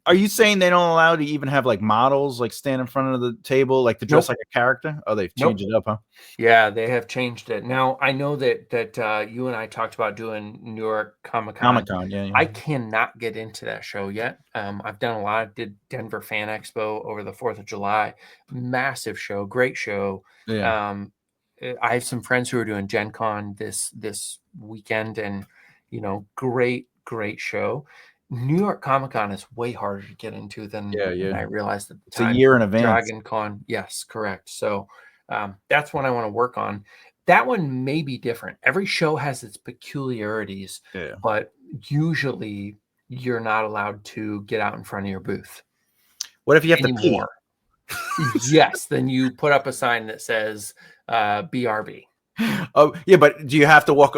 Are you saying they don't allow to even have like models like stand in front of the table, like to dress Nope. like a character? Oh, they've Nope. changed it up, huh? Yeah, they have changed it. Now, I know that you and I talked about doing New York Comic-Con. Comic-Con, yeah. I cannot get into that show yet. I've done a lot. Did Denver Fan Expo over the 4th of July. Massive show, great show. Yeah. I have some friends who are doing Gen Con this weekend, and great show. New York Comic-Con is way harder to get into than I realized at the It's time. a year in advance. Dragon Con, yes, correct. So that's one I want to work on. That one may be different. Every show has its peculiarities, but usually you're not allowed to get out in front of your booth. What if you have to pee? Yes, then you put up a sign that says BRB. Oh, yeah, but do you have to walk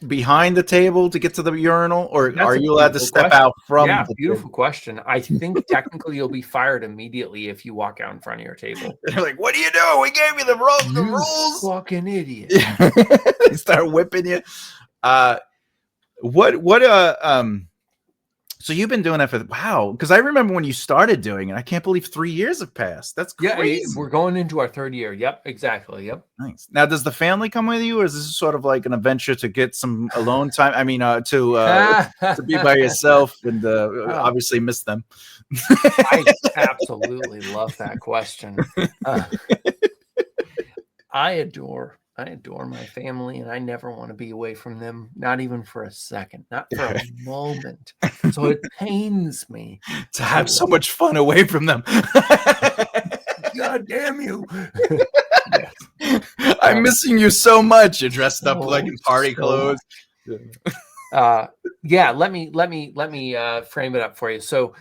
behind the table to get to the urinal, or are you allowed to step out from the beautiful table? question. I think technically you'll be fired immediately if you walk out in front of your table. They're like, what do you do? We gave you the rules. Fucking idiot. They start whipping you. So you've been doing that for because I remember when you started doing it. I can't believe 3 years have passed. That's crazy. Yeah, we're going into our 3rd year. Yep, exactly. Yep. Nice. Now, does the family come with you, or is this sort of like an adventure to get some alone time? I mean, to be by yourself and obviously miss them. I absolutely love that question. I adore adore my family, and I never want to be away from them, not even for a second, not for a moment. So it pains me To have so much fun away from them. God damn you. Yes. I'm missing you so much. You're dressed up like in party clothes. Yeah, let me frame it up for you. So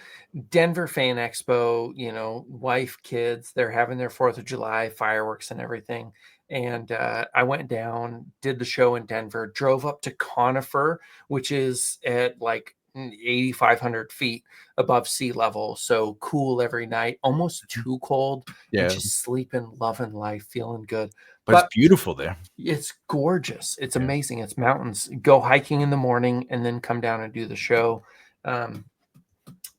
Denver Fan Expo, you know, wife, kids, they're having their 4th of July fireworks and everything. And I went down, did the show in Denver, drove up to Conifer, which is at like 8,500 feet above sea level. So cool every night, almost too cold. Yeah. And just sleeping, loving life, feeling good. But it's beautiful there. It's gorgeous. It's amazing. It's mountains. Go hiking in the morning and then come down and do the show.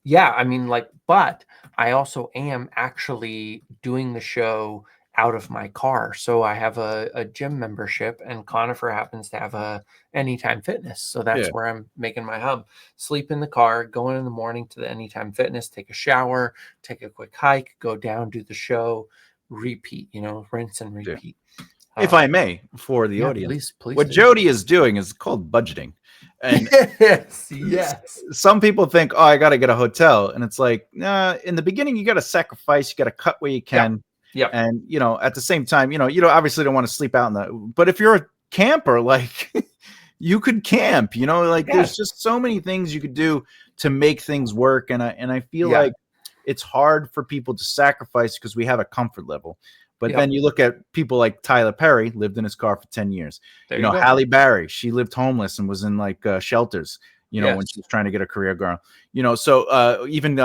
Yeah, I mean, like, but I also am actually doing the show out of my car. So I have a gym membership, and Conifer happens to have a Anytime Fitness. So that's where I'm making my hub. Sleep in the car, go in the morning to the Anytime Fitness, take a shower, take a quick hike, go down, do the show, repeat, you know, rinse and repeat. If I may, for the audience, please what Jody is doing is called budgeting. And yes. Some people think, oh, I got to get a hotel. And it's like, nah, in the beginning, you got to sacrifice. You got to cut where you can. Yeah. And, you know, at the same time, you know, obviously don't want to sleep out in the, but if you're a camper, like you could camp, you know, like there's just so many things you could do to make things work. And I feel like it's hard for people to sacrifice because we have a comfort level. But then you look at people like Tyler Perry, lived in his car for 10 years. You know, Halle Berry, she lived homeless and was in like shelters, you know, when she was trying to get a career going. You know, so even,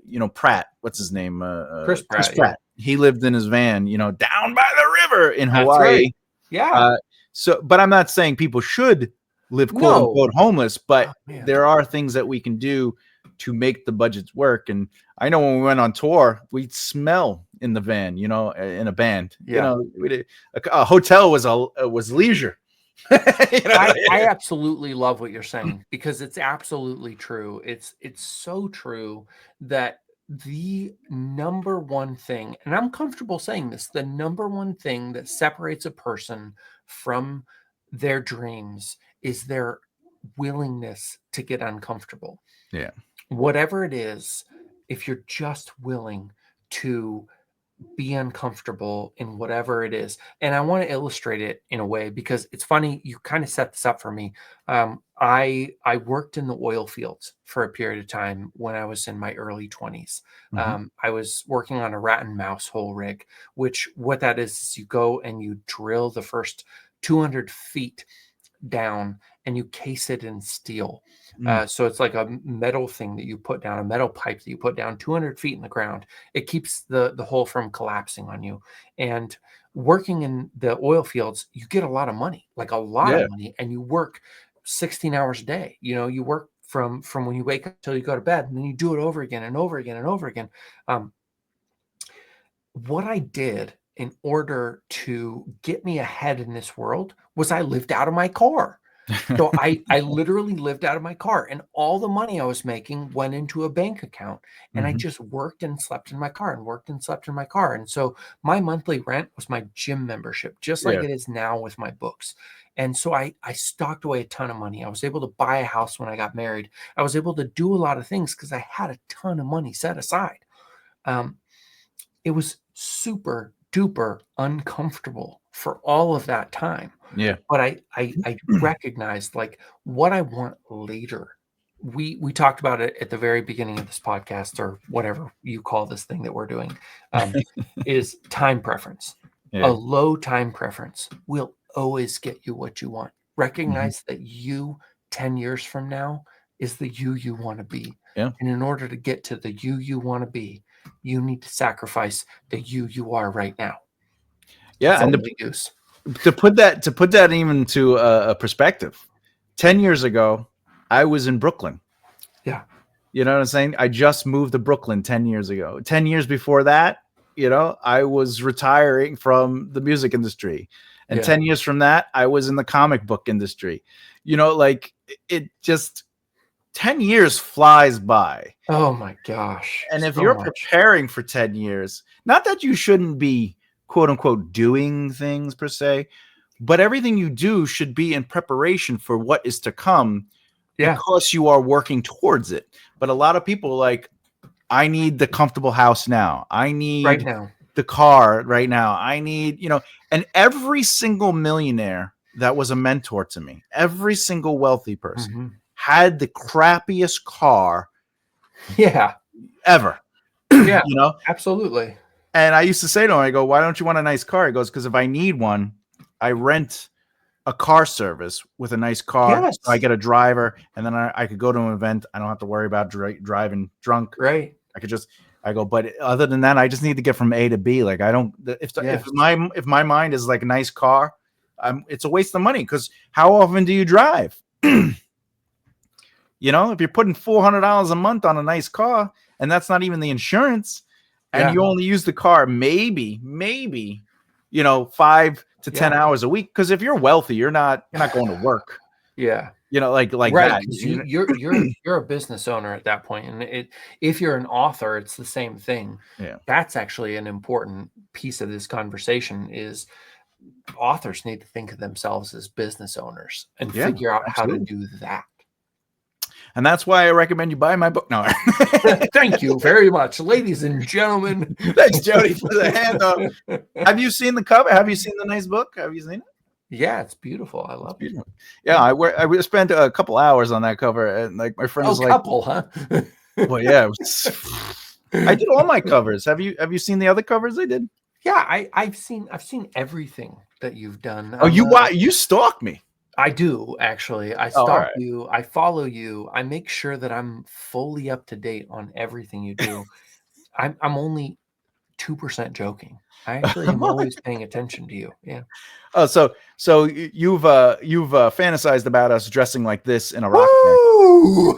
you know, Pratt, what's his name? Chris Pratt. Yeah. He lived in his van, you know, down by the river in Hawaii. Right. Yeah. So, but I'm not saying people should live quote unquote homeless, but there are things that we can do to make the budgets work. And I know when we went on tour, we'd smell in the van, you know, in a band. You know, a hotel was leisure. You know? I absolutely love what you're saying, because it's absolutely true. It's so true that the number one thing, and I'm comfortable saying this, the number one thing that separates a person from their dreams is their willingness to get uncomfortable. Yeah. Whatever it is, if you're just willing to be uncomfortable in whatever it is. And I want to illustrate it in a way, because it's funny, you kind of set this up for me. I worked in the oil fields for a period of time when I was in my early 20s. I was working on a rat and mouse hole rig, which what that is you go and you drill the first 200 feet down and you case it in steel. So it's like a metal thing that you put down, a metal pipe that you put down 200 feet in the ground. It keeps the hole from collapsing on you. And working in the oil fields, you get a lot of money, like a lot of money, and you work 16 hours a day. You know, you work from when you wake up till you go to bed, and then you do it over again and over again and over again. What I did in order to get me ahead in this world was I lived out of my car. So I literally lived out of my car, and all the money I was making went into a bank account, and I just worked and slept in my car and worked and slept in my car. And so my monthly rent was my gym membership, just like it is now with my books. And so I stocked away a ton of money. I was able to buy a house when I got married. I was able to do a lot of things because I had a ton of money set aside. It was super duper uncomfortable for all of that time. Yeah. But I recognized like what I want later. We talked about it at the very beginning of this podcast, or whatever you call this thing that we're doing, is time preference. A low time preference will always get you what you want. Recognize that you 10 years from now is the you want to be. Yeah. And in order to get to the you want to be, you need to sacrifice the you are right now. Yeah. And to put that even to a perspective, 10 years ago, I was in Brooklyn. Yeah. You know what I'm saying? I just moved to Brooklyn 10 years ago. 10 years before that, you know, I was retiring from the music industry. And 10 years from that, I was in the comic book industry. You know, like it just 10 years flies by. Oh my gosh. And if you're preparing for 10 years, not that you shouldn't be quote unquote doing things per se, but everything you do should be in preparation for what is to come Yeah. because you are working towards it. But a lot of people like, I need the comfortable house now. I Right need now. the car right now. I need, and every single millionaire that was a mentor to me, every single wealthy person Mhm. had the crappiest car Yeah. ever, Yeah. Absolutely. And I used to say to him, I go, why don't you want a nice car? He goes, because if I need one, I rent a car service with a nice car. Yes. So I get a driver, and then I could go to an event. I don't have to worry about driving drunk. Right. I go, but other than that, I just need to get from A to B. Like I don't, if my mind is like a nice car, it's a waste of money because how often do you drive? If you're putting $400 a month on a nice car, and that's not even the insurance, and you only use the car maybe 5 to 10 hours a week. Because if you're wealthy, you're not going to work. Yeah. Like right, that. You're a business owner at that point, and if you're an author, it's the same thing. Yeah. That's actually an important piece of this conversation. Is authors need to think of themselves as business owners and figure out how to do that. And that's why I recommend you buy my book. No, thank you very much, ladies and gentlemen. Thanks, Jody, for the handoff. Have you seen the cover? Have you seen the nice book? Have you seen it? Yeah, it's beautiful. I love it. Yeah, I spent a couple hours on that cover, and like my friend was like, "Couple, huh?" Well, yeah, I did all my covers. Have you seen the other covers I did? Yeah, I've seen everything that you've done. Oh, you stalk me. I do, actually. I stalk you. I follow you. I make sure that I'm fully up to date on everything you do. I'm only 2% joking. I actually am always paying attention to you. Yeah. Oh, so you've fantasized about us dressing like this in a rock band. Oh,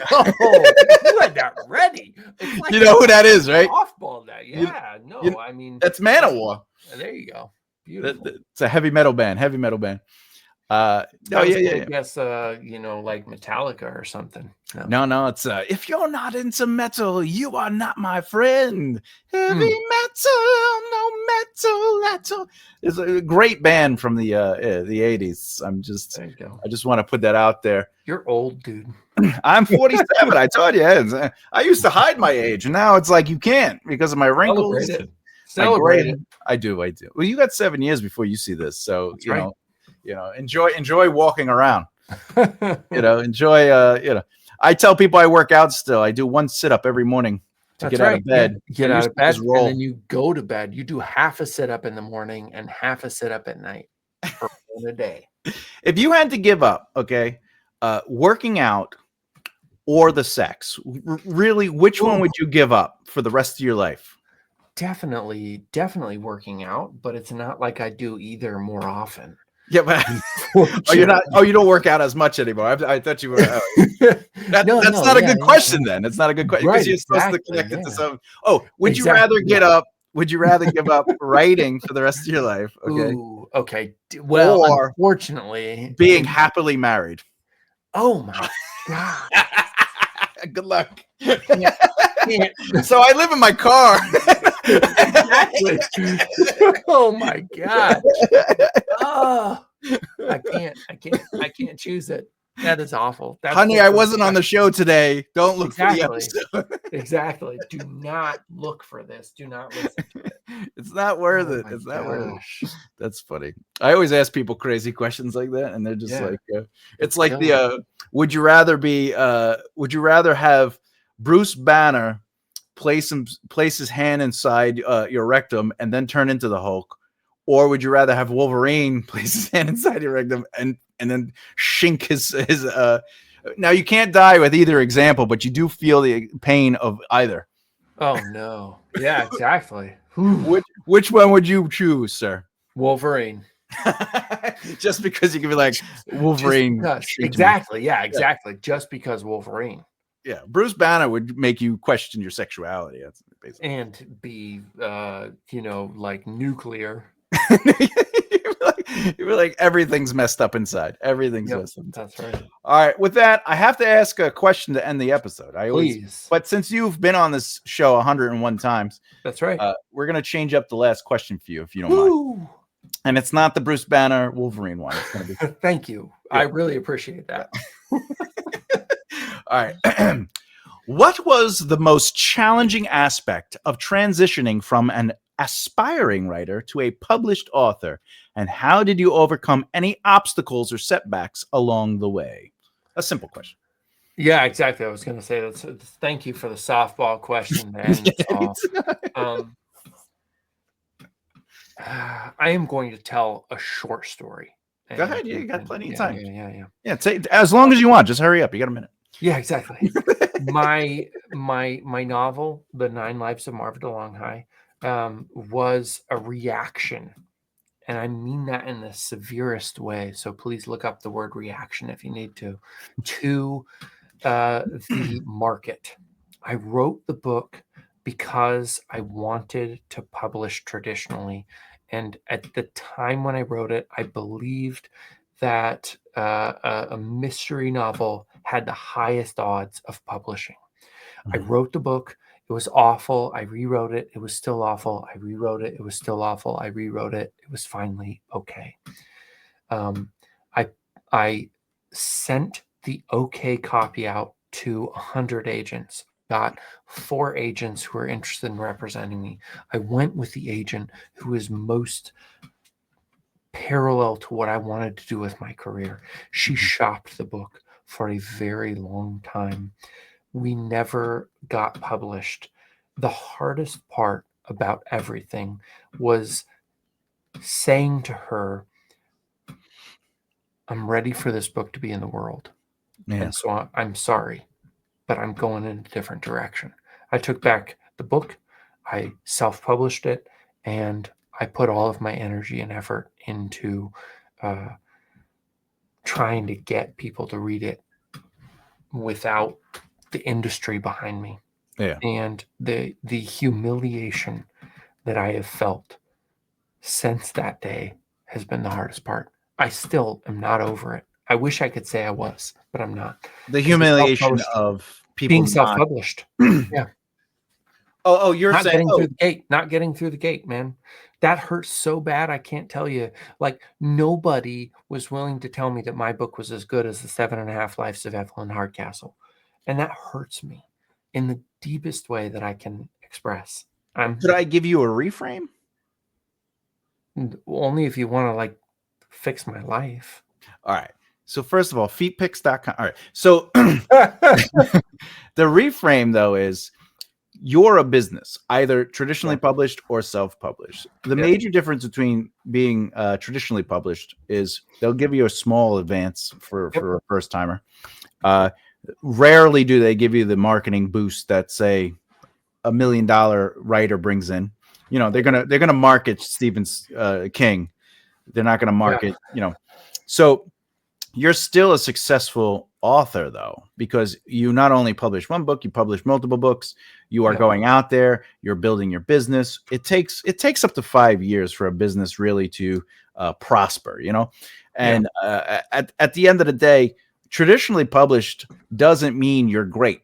you had that ready. Like you know who that is, right? Softball that. Yeah. I mean, that's Manowar. There you go. Beautiful. It's a heavy metal band. I guess like Metallica or something. No, it's if you're not into metal, you are not my friend. Heavy metal, no metal. It's a great band from the 80s. I just want to put that out there. You're old, dude. I'm 47. I told you. I used to hide my age, and now it's like you can't because of my wrinkles. Celebrate it. I do. Well, you got 7 years before you see this, so enjoy walking around. Enjoy. I tell people I work out still. I do one sit-up every morning to get out of bed. Get out of bed, and then you go to bed. You do half a sit-up in the morning and half a sit-up at night for a day. If you had to give up, working out or the sex, really, which one would you give up for the rest of your life? Definitely working out, but it's not like I do either more often. Yeah, but you don't work out as much anymore. I thought you were. That's not a good question. Then it's not a good question because you're supposed to connect it to something. Oh, would you rather get up? Would you rather give up writing for the rest of your life? Okay. Ooh, okay. Well, or unfortunately, being happily married. Oh my god. Good luck. So I live in my car. Exactly. Oh my god. Oh, I can't choose it. That is awful. Honey, I wasn't on the show today. Don't look for the episode. Exactly. Do not look for this. Do not listen to it. It's not worth it. It's not worth it. That's funny. I always ask people crazy questions like that, and they're just like, it's like would you rather have Bruce Banner place his hand inside your rectum and then turn into the Hulk, or would you rather have Wolverine place his hand inside your rectum and then shink his now you can't die with either example, but you do feel the pain of either. Oh no. Yeah, exactly. Which one would you choose, sir? Wolverine. Just because you can be like Wolverine. Exactly. Yeah, exactly. Just because Wolverine. Yeah, Bruce Banner would make you question your sexuality. That's basically. And be, like nuclear. You were like, everything's messed up inside. Everything's messed up. That's right. All right. With that, I have to ask a question to end the episode. Please. But since you've been on this show 101 times, that's right. We're gonna change up the last question for you, if you don't mind. And it's not the Bruce Banner Wolverine one. It's going to be. Thank you. Yeah. I really appreciate that. All right. What was the most challenging aspect of transitioning from an aspiring writer to a published author? And how did you overcome any obstacles or setbacks along the way? A simple question. Yeah, exactly. I was going to say that. Thank you for the softball question, man. That's all. I am going to tell a short story. Go ahead. You got plenty of time. Yeah. As long as you want. Just hurry up. You got a minute. Yeah, exactly. my novel, The 9 Lives of Marva DeLonghi, was a reaction, and I mean that in the severest way. So please look up the word reaction if you need to the market. I wrote the book because I wanted to publish traditionally. And at the time when I wrote it, I believed that a mystery novel had the highest odds of publishing. I wrote the book. It was awful. I rewrote it. It was still awful. I rewrote it. It was still awful. I rewrote it. It was finally okay. I sent the okay copy out to 100 agents. Got 4 agents who were interested in representing me. I went with the agent who is most parallel to what I wanted to do with my career. She shopped the book for a very long time. We never got published. The hardest part about everything was saying to her, I'm ready for this book to be in the world. Yeah. And so I'm sorry, but I'm going in a different direction. I took back the book, I self-published it, and I put all of my energy and effort into trying to get people to read it without the industry behind me. Yeah. And the humiliation that I have felt since that day has been the hardest part. I still am not over it. I wish I could say I was, but I'm not. The humiliation of people being self-published. Yeah. Oh, you're not saying getting through the gate, not getting through the gate, man. That hurts so bad. I can't tell you. Like, nobody was willing to tell me that my book was as good as the 7.5 Lives of Evelyn Hardcastle. And that hurts me in the deepest way that I can express. Could I give you a reframe? Only if you want to, like, fix my life. All right. So first of all, feetpics.com. All right. So the reframe, though, is you're a business, either traditionally published or self-published. The major difference between being traditionally published is they'll give you a small advance for a first timer. Rarely do they give you the marketing boost that, say, $1 million writer brings in. You know, they're gonna market Stephen King. They're not gonna market, So you're still a successful author, though, because you not only publish one book, you publish multiple books. You are going out there. You're building your business. It takes up to 5 years for a business really to prosper, And at the end of the day, traditionally published doesn't mean you're great.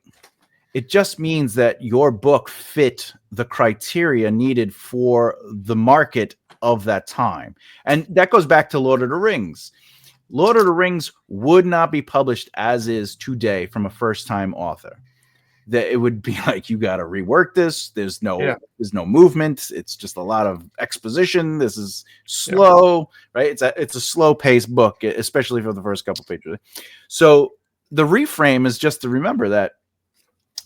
It just means that your book fit the criteria needed for the market of that time. And that goes back to Lord of the Rings. Lord of the Rings would not be published as is today from a first-time author. That it would be like, you got to rework this. There's no movement. It's just a lot of exposition. This is slow, right? It's a slow-paced book, especially for the first couple pages. So the reframe is just to remember that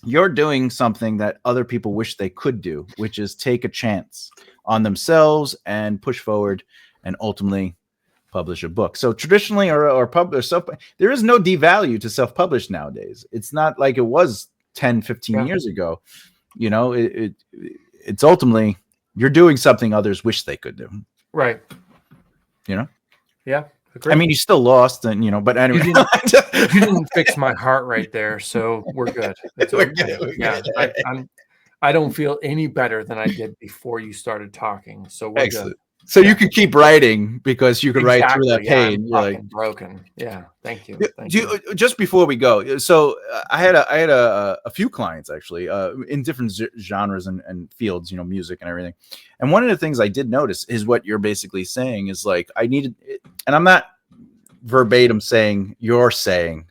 you're doing something that other people wish they could do, which is take a chance on themselves and push forward and ultimately publish a book. So traditionally or publish there is no devalue to self-publish nowadays. It's not like it was 10, 15 years ago. It's ultimately you're doing something others wish they could do. Right. Yeah. Agreed. I mean, you still lost, and but anyway, you didn't fix my heart right there, so we're good. It's okay. I don't feel any better than I did before you started talking, so we're good. So you could keep writing because you could write through that Yeah, I'm pain. You're like, fucking broken. Yeah, thank you. Thank do you. you, just before we go, so I had a few clients actually in different genres and fields, music and everything. And one of the things I did notice is what you're basically saying is like I needed, and I'm not verbatim saying you're saying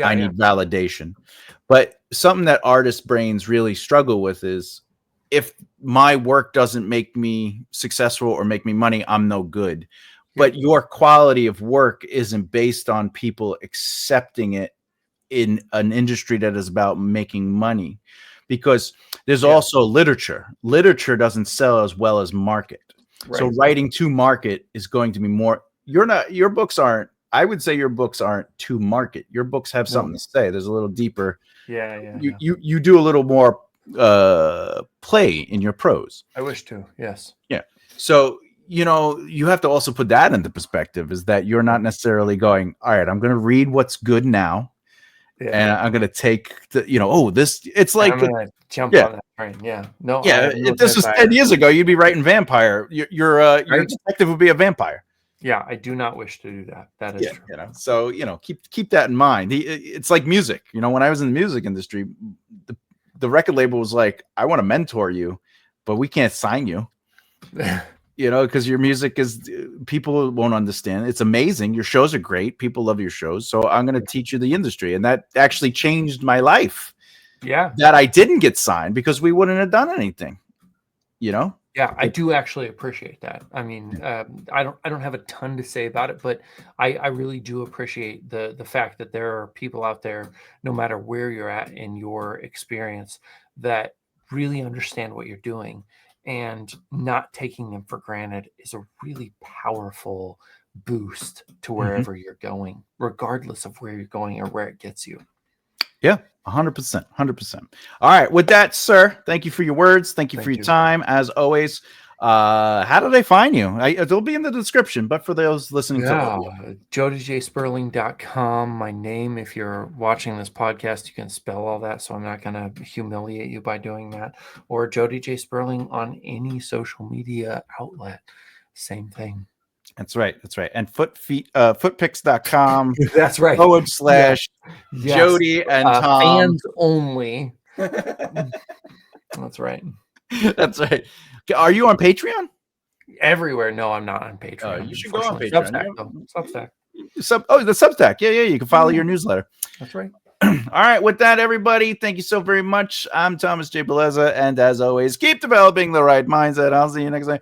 I need validation, but something that artist brains really struggle with is if my work doesn't make me successful or make me money, I'm no good. But your quality of work isn't based on people accepting it in an industry that is about making money, because there's also literature. Literature doesn't sell as well as market. Right. So writing to market is going to be more. Your books aren't. I would say your books aren't to market. Your books have something to say. There's a little deeper. You do a little more play in your prose. I wish to. Yes. Yeah. So you have to also put that into perspective, is that you're not necessarily going, all right, I'm going to read what's good now. Yeah. And I'm going to take this. It's like I'm going to jump on that train. Yeah. No. Yeah. If this was 10 years ago, you'd be writing vampire. Your detective would be a vampire. Yeah, I do not wish to do that. That is true. So keep that in mind. It's like music. When I was in the music industry, the record label was like, I want to mentor you, but we can't sign you. Because your music people won't understand. It's amazing. Your shows are great. People love your shows. So I'm going to teach you the industry. And that actually changed my life. Yeah. That I didn't get signed because we wouldn't have done anything, Yeah, I do actually appreciate that. I mean, I don't have a ton to say about it, but I really do appreciate the fact that there are people out there, no matter where you're at in your experience, that really understand what you're doing. And not taking them for granted is a really powerful boost to wherever you're going, regardless of where you're going or where it gets you. Yeah, 100%. 100%. All right. With that, sir, thank you for your words. Thank you for your time. As always, how do they find you? It'll be in the description, but for those listening to audio. jodyjsperling.com. My name, if you're watching this podcast, you can spell all that, so I'm not going to humiliate you by doing that. Or Jody J Sperling on any social media outlet. Same thing. That's right. And footpics.com. That's right. / Jody and Tom. Fans only. That's right. That's right. Are you on Patreon? Everywhere. No, I'm not on Patreon. You should go on Patreon. Substack. The Substack. Yeah. You can follow your newsletter. That's right. All right. With that, everybody, thank you so very much. I'm Thomas J. Bellezza, and as always, keep developing the right mindset. I'll see you next time.